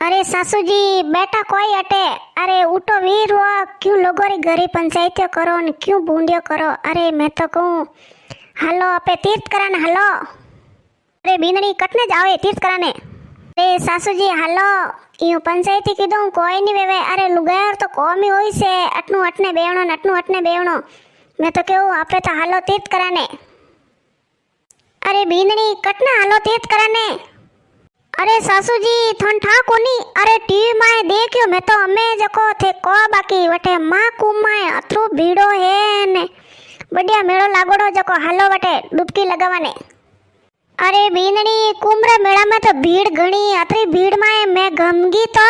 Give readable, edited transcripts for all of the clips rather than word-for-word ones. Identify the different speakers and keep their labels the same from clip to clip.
Speaker 1: अरे सासू जी बेटा कोई अटे। अरे उठो वीर हुआ, क्यों लोगों री घरी पंचायतियों करो ने क्यों बूंदियों करो। अरे मैं तो कहूँ हलो आपे तीर्थ कराने हलो। अरे बीनड़ी कटने जाओ तीर्थ कराने। अरे सासू जी हलो यूं पंचायती कीधुं कोई नहीं वेवे। अरे लुगायर तो कोमी होई से अटनु अटने बेवणो ने अटनु अटने बेवणो। मैं तो कहूँ आपे तो हलो तीर्थ कराने। अरे बीनड़ी कटना हलो तीर्थ कराने। अरे सासू जी थन ठा कोनी। अरे टीवी में देखियो मैं तो अमे जको थे को बाकी वटे मां कुमाए अतरो भीड़ो है ने बढ़िया मेड़ो लागोड़ो जको हालो वटे डुबकी लगावाने। अरे बीनड़ी कुमरा मेला में तो भीड़ घणी अतरी भीड़ में मैं गमगी तो।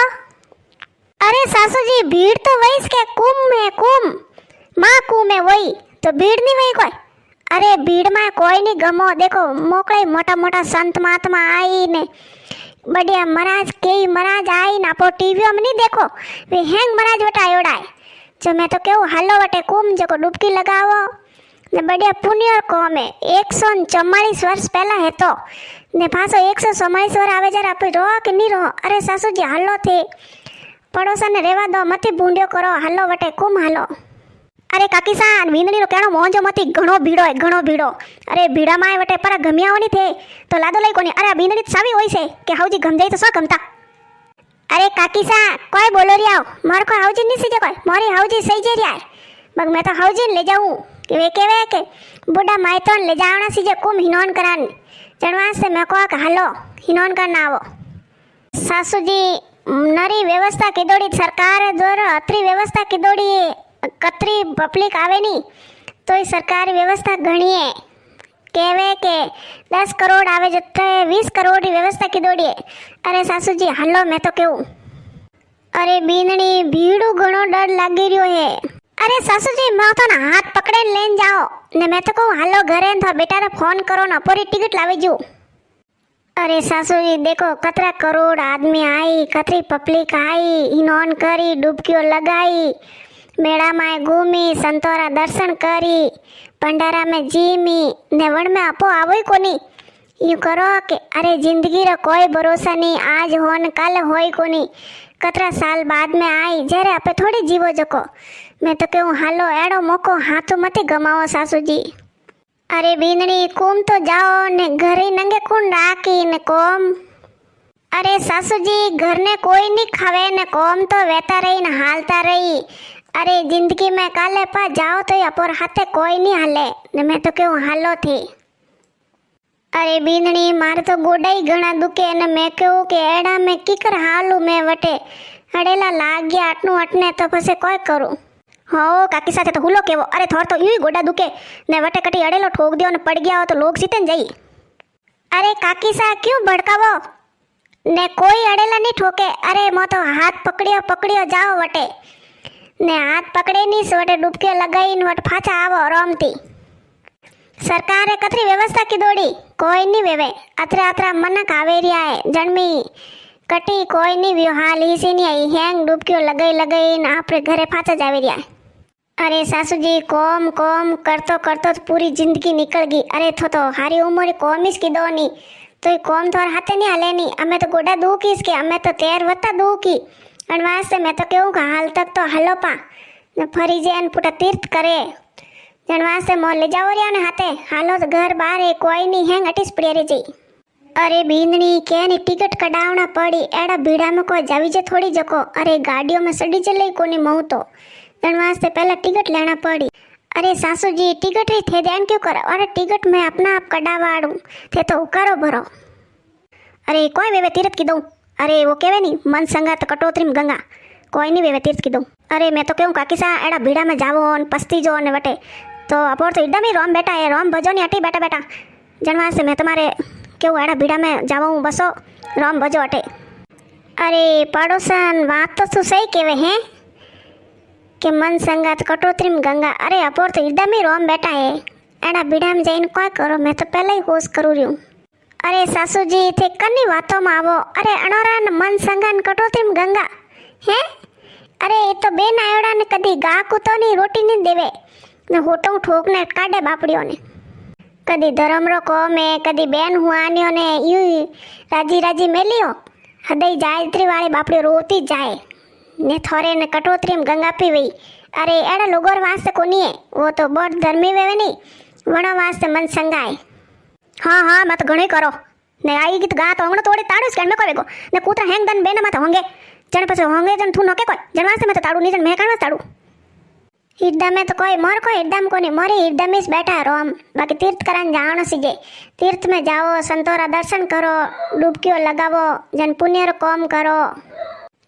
Speaker 1: अरे सासू जी भीड़ तो वही के कुम है कुम मां कुम है वही तो भीड़ नहीं वही कोई। अरे भीड़ में कोई नहीं गमो देखो मोकले मोटा मोटा संत महात्मा आई ने बढ़िया महाराज के महाराज आई ना पो टीवी में नहीं देखो वे हैंग महाराज वटा आयोड़ा है। जो मैं तो कहूँ हालो वटे कुम जो डुबकी लगावो ने बढ़िया पुण्य कौम है। 144 वर्ष पहला है तो ने पासो 144 वर्ष आवे जरा आप रो कि नहीं रो। अरे सासू जी हालो थे पड़ोसा ने रेवा दो मती बूंदियो करो हालो वटे कुम हालो। अरे काकी सान वींदड़ी रो कहणो मोंजो मती घणो भीड़ो है घणो भीड़ो। अरे भीड़ा में वटे पर गमियाओनी थे तो लादो लई कोनी। अरे वींदड़ी सावी होई से के हाउजी गम जाई तो सो गमता। अरे काकी सा कोई बोलो रिया मार को हाउजी नहीं सीजे कोई मोरी हाउजी सही जे रिया है मग मैं तो हाउजी ले जाऊं कि वे केवे के बुढ़ा मायतोन ले जावना सीजे कुम हिनोन करान जनवा से मैं को हालो हिनोन करना आवो। सासू जी नरी व्यवस्था की दौड़ी सरकार द्वारा अतरी व्यवस्था की दौड़ी कतरी पब्लिक आवे नहीं तो सरकारी व्यवस्था घणी है केवे के 10 करोड़ आवे जो 20 करोड़ की व्यवस्था की दौड़ी है। अरे सासू जी हलो मैं तो कहूँ। अरे बीनड़ी भीड़ू घणो डर लागी रियो है। अरे सासू जी मैं तो ना हाथ पकड़े लेन जाओ ने मैं तो कहूँ हलो घरे था बेटा रे फोन करो ना पूरी टिकट लावी जू। अरे सासू जी देखो कतरा करोड़ आदमी आई कतरी पब्लिक आई हिनोन करी डुबकियों लगाई मेड़ा में घूमी संतोरा दर्शन करी भंडारा में जीमी ने वण में आपो आवो कोनी यूं करो के। अरे जिंदगी रो कोई भरोसा नहीं आज हो न कल होई कोनी कतरा साल बाद में आई जरे आपे थोड़ी जीवो जको। मैं तो कहूँ हालो एड़ो मौको हाथों मत गमाओ सासू जी। अरे बीनड़ी कुम तो जाओ ने घरे नंगे कुन राखी ने कोम। अरे सासू जी घर ने कोई नहीं खावे ने कोम तो वेता रही न हालता रही। अरे जिंदगी में काले पा जाओ तो अपोर हाथे कोई नहीं हाले ने मैं तो क्यों हालो थी। अरे बीनड़ी मारे तो गोडा ही घना दुखे ने मैं कहूँ के एड़ा में किकर हालू मैं वटे अड़ेला लाग गया अटनू अटने तो पसे कोई करूँ। हो काकी साथे तो हुलो केवो। अरे थोड़ तो यूं ही गोडा दुखे ने वटे कटी अड़ेलो ठोक दियो ने पड़ गया हो तो लोग सीतन जाई। अरे काकी सा क्यों भड़कावो ने कोई अड़ेला नहीं ठोके। अरे मो तो हाथ पकड़ियो पकड़ियो जाओ वटे ने हाथ पकड़े नहीं वटे डुबकी लगाई ने वट फाचा आवो रोमती। सरकारे कतरी व्यवस्था की दौड़ी कोई नहीं वेवे अतरा अतरा मनक आवे रिया है जन्मी कटी कोई नहीं व्यो हाल ही सी नहीं आई हैंग डुबकियों लगाई लगाई ने आपरे घरे फाचा जावे रिया है। अरे सासू जी कोम कोम करतो करतो तो पूरी जिंदगी निकल गई। अरे तो हारी उम्र कोमिस की दो नहीं तो कोम तो हाथे नहीं हले नहीं अमे तो गोडा दूकी इसके अमे तो तैर वता दूकी अनवास से मैं तो कहूँ हाल तक तो हलो पा ने फरी जे पुटा तीर्थ करे जनवास से मोह ले जाओ रिया ने हाथे हालो तो घर बाहर है कोई नहीं हैंग अटिस पड़ी रही जी। अरे बींदनी के नी टिकट कढ़ावना पड़ी एड़ा भीड़ा में कोई जावी जे थोड़ी जको। अरे गाड़ियों में सड़ी चले कोनी महू तो जनवास से पहले टिकट लेना पड़ी। अरे सासू जी टिकट ही थे देन क्यों करो। अरे टिकट मैं अपना आप कढ़ावाड़ू थे तो करो भरो। अरे कोई वेवे तीर्थ की दूँ। अरे वो केवे नहीं मन संगत कटोतरी में गंगा कोई नहीं वेवे तीर्थ की दूँ। अरे मैं तो कहूँ काकी सा एड़ा भीड़ा में जावो न पस्ती जो ने वटे तो अपोर तो एकदम ही रोम बेटा है रोम भजो नहीं अटी बेटा बेटा जनवास से मैं तुम्हारे क्यों एड़ा भीड़ा में जाऊँ बसो रोम भजो अटे। अरे पड़ोसन बात तो तू सही केवे हैं कि मन संगत कटोतरी में गंगा। अरे अपोर तो एकदम ही रोम बेटा है एड़ा भीड़ा में जाइन कोई करो मैं तो पहले ही होश करूँ रही हूँ। अरे सासू जी थे कन्नी बातों में आवो। अरे अणोरा मन संगन कटोतरी में गंगा हैं। अरे ये तो बेन आयोड़ा ने कदी गा कुतो नहीं रोटी नहीं देवे ने होटों ठोक ने काटे बापड़ियों ने कदी धर्म रो को में कदी बेन हुआनियों ने यूं राजी राजी मेलियो હૃદય જાયત્રી વાળી બાપડી रोती जाए ने थोरे ने कटोतरी में गंगा पी वही। अरे एड़ा लोगोर वास्ते कोनी है, वो तो बहुत धर्मी वेवे नहीं, वणो वास्ते मन संगाए। हाँ हाँ मत घणी करो ने आई गीत गा तो अंगणो तोड़ी ताड़ू स्कैन में कोवेगो ने कूतरा हैंग दन बेना मत होंगे जण पछे होंगे जण थू नके कोई जण वास्ते में तो ताड़ू नी जण मैं काणवा ताड़ू हिड्डा में तो कोई मोर को हिड्डा में कोनी मोरी हिड्डा में बैठा रोम बाकी तीर्थ करान जावणो सीजे। तीर्थ में जाओ संतोरा दर्शन करो डुबकीओ लगावो जन पुण्य रो काम करो।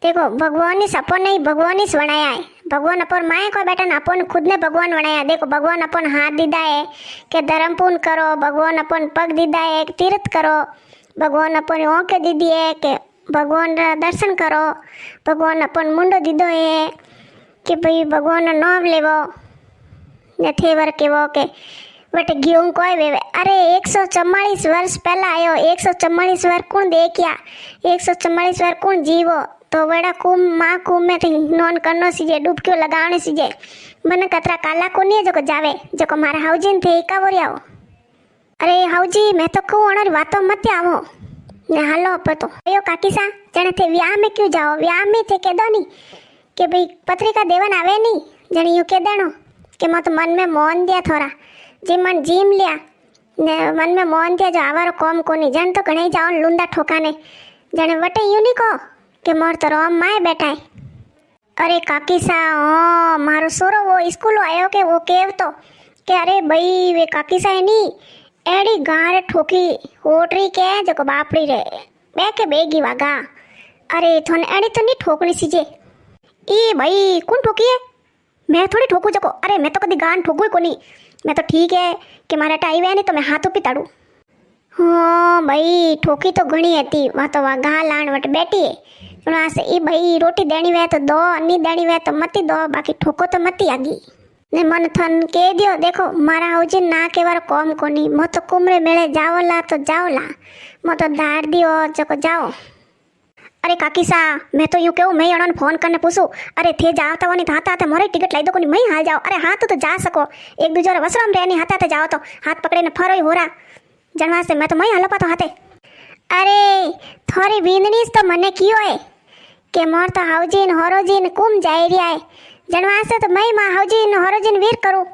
Speaker 1: देखो भगवान ने अपन नहीं भगवान ही बनाया है, भगवान अपन माए को बेटा ना अपन खुद ने भगवान बनाया। देखो भगवान अपन हाथ दीदा है कि धर्म पूर्ण करो, भगवान अपन पग दीदा है कि तीर्थ करो, भगवान अपन आंखें दीदी है कि भगवान रा दर्शन करो, भगवान अपन मुंडो दीदो है कि भाई भगवान नो नाम लेवो ने थेवर केवो के बटे घीऊं कोई वेवे। अरे 144 वर्ष पहला आयो, 144 वर्ष कौन देखिया, 144 वर्ष कौन जीवो तो बड़ा कुम माँ कुम में थी नॉन करनो सीजे डुबक्यो लगाने सीजे। मन कतरा काला कोनी है जो को जावे जो को मारा हाउजी थे एका बोरियाओ। अरे हाउजी मैं तो कहूँ अणर वातो मत आवो ने हालो पे तो अयो काकी सा जने थे व्याह में क्यों जाओ, व्याह में थे कह दो नहीं कि भाई पत्रिका देवन आवे नहीं जने यूँ कह देनो कि मत मन में मोहन दिया थोड़ा जी मन जीम लिया ने मन में मोहन दिया जो आवारो कॉम कोनी जन तो घणे जाओ लुंदा ठोकाने जने वटे यूँ नहीं को कि मोर तो रोम माए बैठा है। अरे काकी सा ओ मारो सोरो वो स्कूल आयो के वो केव तो कि अरे भाई वे काकी सा है नी एड़ी गार ठोकी होटरी के जो को बापड़ी रे बे के बेगी वागा। अरे थोने एड़ी तो नहीं ठोकनी सीजे ई भाई कौन ठोकी है, मैं थोड़ी ठोकू जको। अरे मैं तो कभी गान ठोकू ही कोनी, मैं तो ठीक है कि मारा टाई वे नहीं तो मैं हाथों पिताड़ू। हाँ भाई ठोकी तो घणी हती वहाँ तो वहाँ गा लाण वट बैठी है पण आसे ई भाई रोटी देनी वे तो दो नी देनी वे तो मती दो बाकी ठोको तो मती आगी ने मन थन कह दियो। देखो मारा हाउजी ना केवार कॉम कोनी मो तो कुमरे मेले जाओला तो जाओला मो तो दाड़ दियो जको जाओ। अरे काकी सा मैं तो यूँ कहूँ मैं अणन फोन करने पूछूँ अरे थे जाता वो नहीं तो हाथ मोरे टिकट लाई दो कोनी मई हाल जाओ। अरे हाथ तो जा सको एक दूजे वसराम रहनी हाथ जाओ तो हाथ पकड़े ने फरो ही हो रहा जनवा से मैं तो मई हालो पातो हाथे। अरे थोड़ी बींदनीस तो मने कियो है कि मोर तो हाउजीन होरोजीन कुम जाई रिया है जनवा से तो मई मां हाउजीन होरोजीन वीर करूँ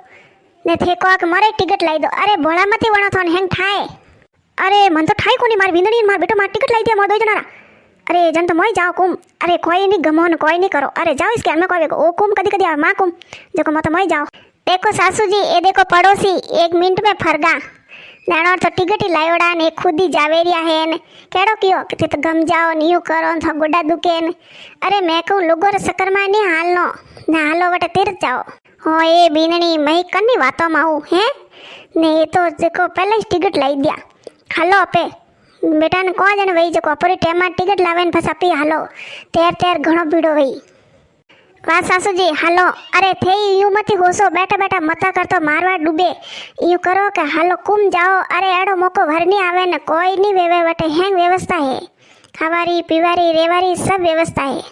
Speaker 1: ने थे को के मोरे टिकट लाई दो। अरे बोला मती वणो थोन हैंग ठाए। अरे मन तो ठाई कोनी मार बींदनी मार बेटो मार टिकट लाई दिया मोर दो जनारा। अरे जन तो मोई जाओ कुम अरे कोई नहीं गमोन कोई नहीं करो। अरे जाओ इसके में कोई ओ कुम कदी कदी आवे मां कुम जो मत मोई जाओ। देखो सासू जी ए देखो पड़ोसी 1 मिनट में फरगा नानो तो टिकट ही लायोड़ा ने खुद ही जावेरिया है ने केड़ो कियो कि तो गम जाओ न्यू करो तो गोडा दुके ने। अरे मैं कहूँ लोगों रे सकर में नहीं हालनो ने हालो वटे तीर्थ जाओ। हो ए बीननी मई कन्नी वातो माऊ है ने ये तो देखो पहले ही टिकट लाई दिया हालो अपे बेटा ने कौन जाने वही जो अपरी टाइम में टिकट लावे ने फस अपी हालो तेर तेर घणो भीड़ो वही। वाह सासू जी हालो। अरे थे यूं मती होसो बैठा बैठा मता करतो मारवा डूबे यूं करो कि हालो कुम जाओ। अरे एड़ो मोको भरनी आवे न कोई नहीं वेवे वटे हैंग व्यवस्था है खावारी पीवारी रेवारी सब व्यवस्था है।